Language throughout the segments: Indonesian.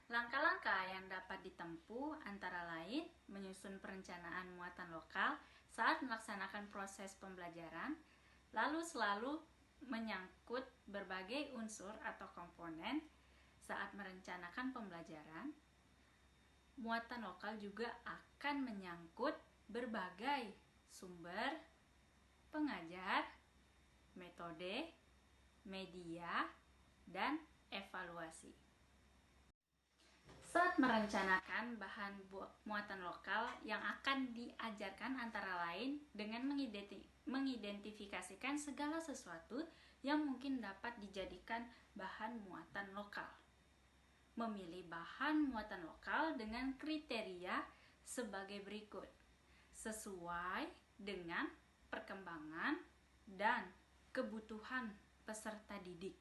Langkah-langkah yang dapat ditempuh antara lain menyusun perencanaan muatan lokal saat melaksanakan proses pembelajaran, lalu selalu menyangkut berbagai unsur atau komponen saat merencanakan pembelajaran. Muatan lokal juga akan menyangkut berbagai sumber, pengajar, metode, media, dan evaluasi. Saat merencanakan bahan muatan lokal yang akan diajarkan antara lain dengan mengidentifikasikan segala sesuatu yang mungkin dapat dijadikan bahan muatan lokal. Memilih bahan muatan lokal dengan kriteria sebagai berikut, sesuai dengan perkembangan dan kebutuhan peserta didik.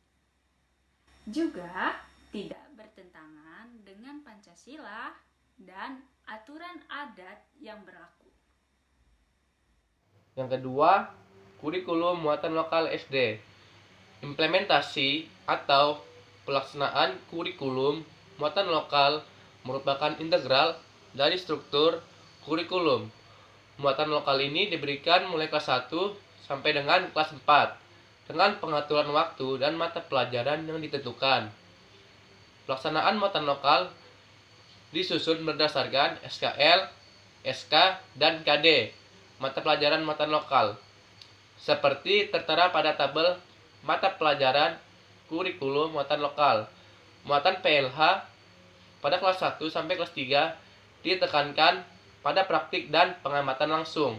Juga tidak bertentangan dengan Pancasila dan aturan adat yang berlaku. Yang kedua, kurikulum muatan lokal SD. Implementasi atau pelaksanaan kurikulum muatan lokal merupakan integral dari struktur kurikulum. Muatan lokal ini diberikan mulai kelas 1 sampai dengan kelas 4 dengan pengaturan waktu dan mata pelajaran yang ditentukan. Pelaksanaan muatan lokal disusun berdasarkan SKL, SK, dan KD mata pelajaran muatan lokal seperti tertera pada tabel mata pelajaran kurikulum muatan lokal. Muatan PLH pada kelas 1 sampai kelas 3 ditekankan pada praktik dan pengamatan langsung.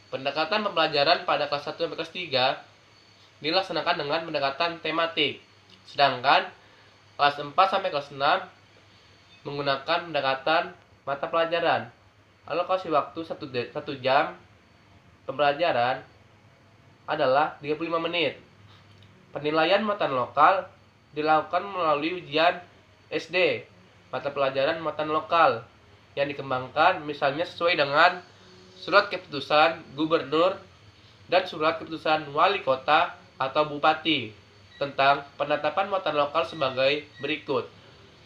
Pendekatan pembelajaran pada kelas 1 sampai kelas 3 dilaksanakan dengan pendekatan tematik, sedangkan kelas 4 sampai kelas 6 menggunakan pendekatan mata pelajaran. Alokasi waktu 1 jam pembelajaran adalah 35 menit. Penilaian muatan lokal dilakukan melalui ujian SD, mata pelajaran muatan lokal yang dikembangkan misalnya sesuai dengan surat keputusan gubernur dan surat keputusan wali kota atau bupati tentang penetapan muatan lokal sebagai berikut.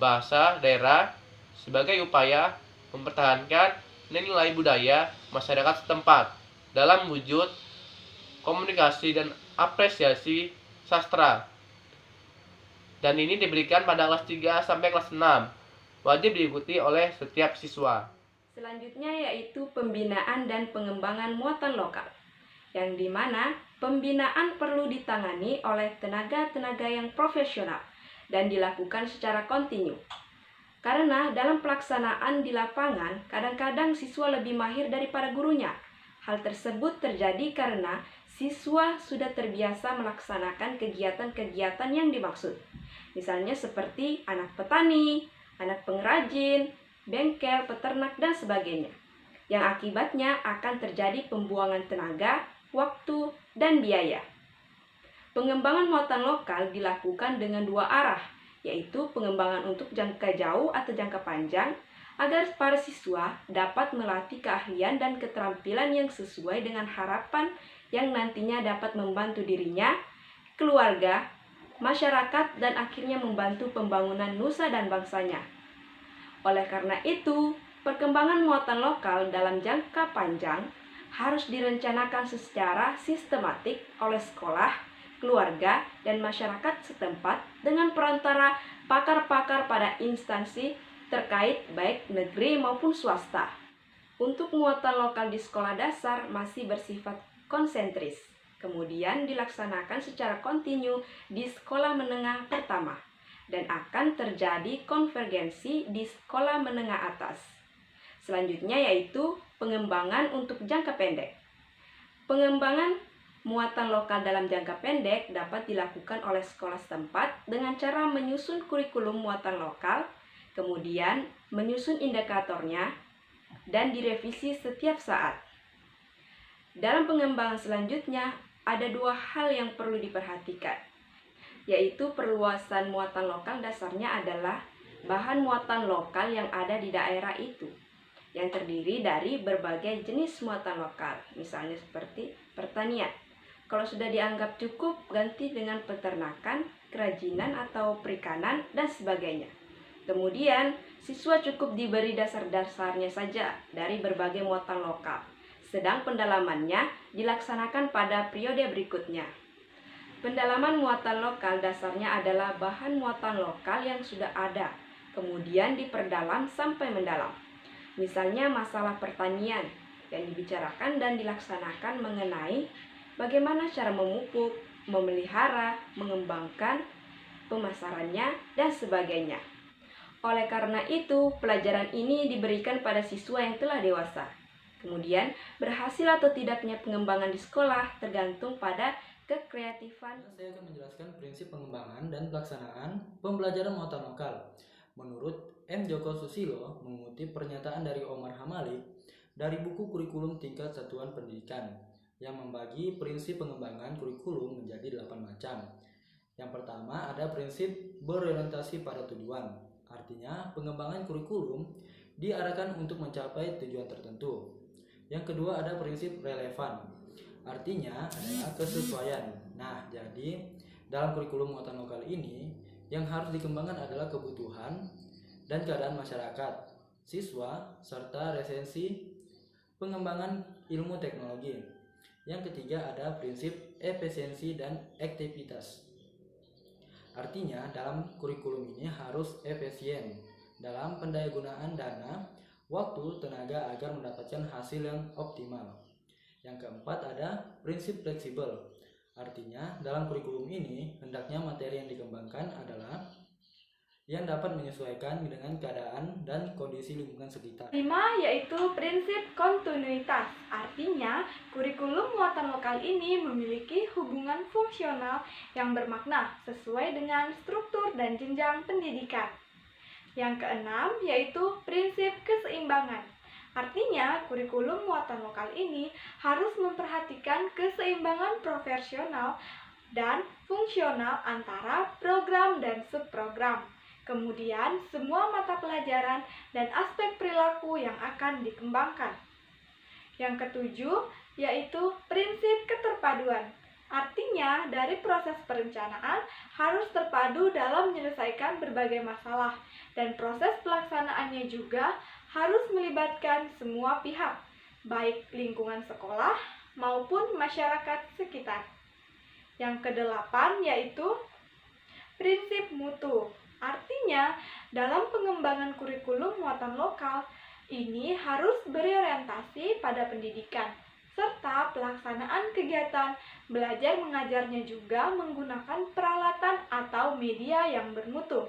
Bahasa daerah sebagai upaya mempertahankan nilai budaya masyarakat setempat dalam wujud komunikasi dan apresiasi sastra. Dan ini diberikan pada kelas 3 sampai kelas 6. Wajib diikuti oleh setiap siswa. Selanjutnya yaitu pembinaan dan pengembangan muatan lokal, yang dimana pembinaan perlu ditangani oleh tenaga-tenaga yang profesional dan dilakukan secara kontinu. Karena dalam pelaksanaan di lapangan, kadang-kadang siswa lebih mahir daripada gurunya. Hal tersebut terjadi karena siswa sudah terbiasa melaksanakan kegiatan-kegiatan yang dimaksud. Misalnya seperti anak petani, anak pengrajin, bengkel, peternak, dan sebagainya. Yang akibatnya akan terjadi pembuangan tenaga, waktu, dan biaya. Pengembangan muatan lokal dilakukan dengan 2 arah, yaitu pengembangan untuk jangka jauh atau jangka panjang, agar para siswa dapat melatih keahlian dan keterampilan yang sesuai dengan harapan yang nantinya dapat membantu dirinya, keluarga, masyarakat, dan akhirnya membantu pembangunan nusa dan bangsanya. Oleh karena itu, perkembangan muatan lokal dalam jangka panjang harus direncanakan secara sistematik oleh sekolah, keluarga, dan masyarakat setempat dengan perantara pakar-pakar pada instansi terkait baik negeri maupun swasta. Untuk muatan lokal di sekolah dasar masih bersifat konsentris, kemudian dilaksanakan secara kontinu di sekolah menengah pertama, dan akan terjadi konvergensi di sekolah menengah atas. Selanjutnya yaitu pengembangan untuk jangka pendek. Pengembangan muatan lokal dalam jangka pendek dapat dilakukan oleh sekolah setempat dengan cara menyusun kurikulum muatan lokal, kemudian menyusun indikatornya, dan direvisi setiap saat. Dalam pengembangan selanjutnya, ada 2 hal yang perlu diperhatikan, yaitu perluasan muatan lokal dasarnya adalah bahan muatan lokal yang ada di daerah itu, yang terdiri dari berbagai jenis muatan lokal, misalnya seperti pertanian. Kalau sudah dianggap cukup, ganti dengan peternakan, kerajinan atau perikanan, dan sebagainya. Kemudian, siswa cukup diberi dasar-dasarnya saja dari berbagai muatan lokal, sedang pendalamannya dilaksanakan pada periode berikutnya. Pendalaman muatan lokal dasarnya adalah bahan muatan lokal yang sudah ada, kemudian diperdalam sampai mendalam. Misalnya masalah pertanian yang dibicarakan dan dilaksanakan mengenai bagaimana cara memupuk, memelihara, mengembangkan, pemasarannya, dan sebagainya. Oleh karena itu, pelajaran ini diberikan pada siswa yang telah dewasa. Kemudian, berhasil atau tidaknya pengembangan di sekolah tergantung pada kekreatifan. Saya akan menjelaskan prinsip pengembangan dan pelaksanaan pembelajaran muatan lokal. Menurut M. Joko Susilo, mengutip pernyataan dari Omar Hamali dari buku Kurikulum Tingkat Satuan Pendidikan, yang membagi prinsip pengembangan kurikulum menjadi 8 macam. Yang pertama ada prinsip berorientasi pada tujuan. Artinya, pengembangan kurikulum diarahkan untuk mencapai tujuan tertentu. Yang kedua ada prinsip relevan. Artinya adalah kesesuaian. Nah, jadi dalam kurikulum muatan lokal ini yang harus dikembangkan adalah kebutuhan dan keadaan masyarakat, siswa, serta resensi pengembangan ilmu teknologi. Yang ketiga ada prinsip efisiensi dan aktivitas. Artinya dalam kurikulum ini harus efisien dalam pendayagunaan dana, waktu, tenaga agar mendapatkan hasil yang optimal. Yang keempat ada prinsip fleksibel. Artinya dalam kurikulum ini hendaknya materi yang dikembangkan adalah yang dapat menyesuaikan dengan keadaan dan kondisi lingkungan sekitar. 5 yaitu prinsip kontinuitas. Artinya, kurikulum muatan lokal ini memiliki hubungan fungsional yang bermakna sesuai dengan struktur dan jenjang pendidikan. Yang keenam yaitu prinsip keseimbangan. Artinya, kurikulum muatan lokal ini harus memperhatikan keseimbangan profesional dan fungsional antara program dan subprogram. Kemudian, semua mata pelajaran dan aspek perilaku yang akan dikembangkan. Yang ketujuh, yaitu prinsip keterpaduan. Artinya, dari proses perencanaan harus terpadu dalam menyelesaikan berbagai masalah, dan proses pelaksanaannya juga harus melibatkan semua pihak, baik lingkungan sekolah maupun masyarakat sekitar. Yang kedelapan, yaitu prinsip mutu. Artinya, dalam pengembangan kurikulum muatan lokal, ini harus berorientasi pada pendidikan, serta pelaksanaan kegiatan belajar mengajarnya juga menggunakan peralatan atau media yang bermutu.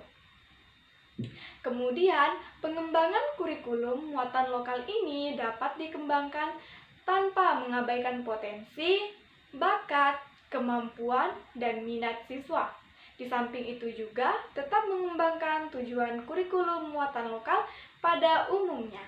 Kemudian, pengembangan kurikulum muatan lokal ini dapat dikembangkan tanpa mengabaikan potensi, bakat, kemampuan, dan minat siswa. Di samping itu juga tetap mengembangkan tujuan kurikulum muatan lokal pada umumnya.